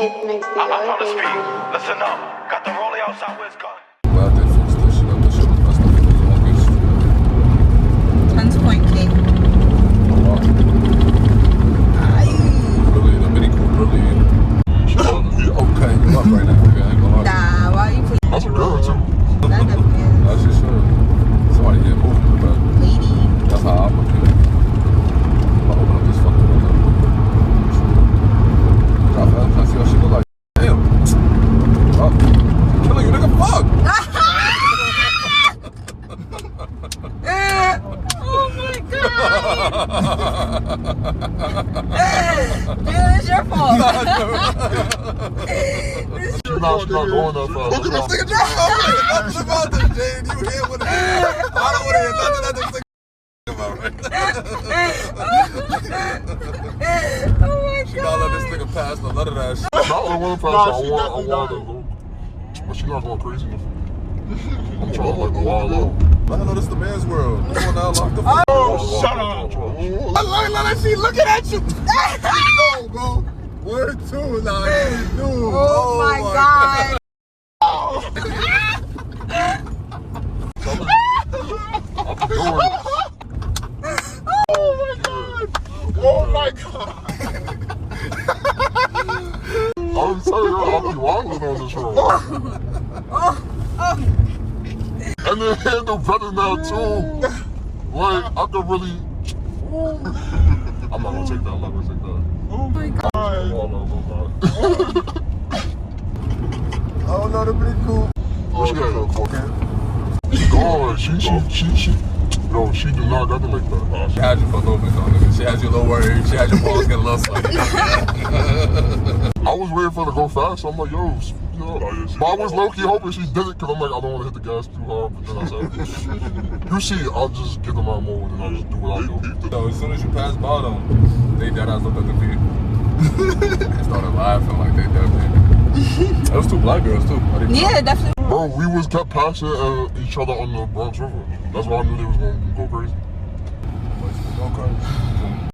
I'm on the speed. Listen up. Got the rollie outside where it's gone. Glad they fixed this shit up. This shit was messed up for the longest. 10's point King. Oh, wow. Really, the Mini Cooper really. Okay, you up right now. Okay, I ain't gonna lie. Nah, why you put That's a girl, too. that definitely is. That's just somebody get moving, but Lady. that's how I'm looking. I'll open up this fucking window. I see how she look like. Damn. Oh, killing you, nigga. Fuck. Oh my god. Dude, it's your fault. She's not going that fast. Look at this nigga. Nothing about this, Jane. You hear what it is? I don't want to hear nothing that this nigga about right now. Oh my She not let this nigga pass none of that shit. Not only one pass, I want to go. But she's not going crazy enough. I'm trying to like wild out. I know this is the man's world. Come on now, lock the fuck. Oh, shut up. Let she looking at you. No, bro. Word two, now. Oh my god. I'm doing it. Oh my god. Oh my god. I'm telling you, I'll be wilding on this road. And then handle better now too. Like, I could really. I'm not gonna take that. Oh my god. Oh no, they're pretty cool. What she got? God, she. Yo, she do not got to like that. She had you for a little bit though, nigga. She had you a little worried. She had your balls get a little slightly. I was waiting for her to go fast, so I'm like, yo, but I was low-key hoping she did it, because I'm like, I don't want to hit the gas too hard, but then I said, you see, I'll just get them out more, and then I'll just do what I do. So as soon as you passed by them, they dead ass looked at the feet. They started laughing like they dead, man. It was two black girls too. Yeah, definitely. Bro, we was kept passing each other on the Bronx River. That's why I knew they was going to go crazy. Go crazy.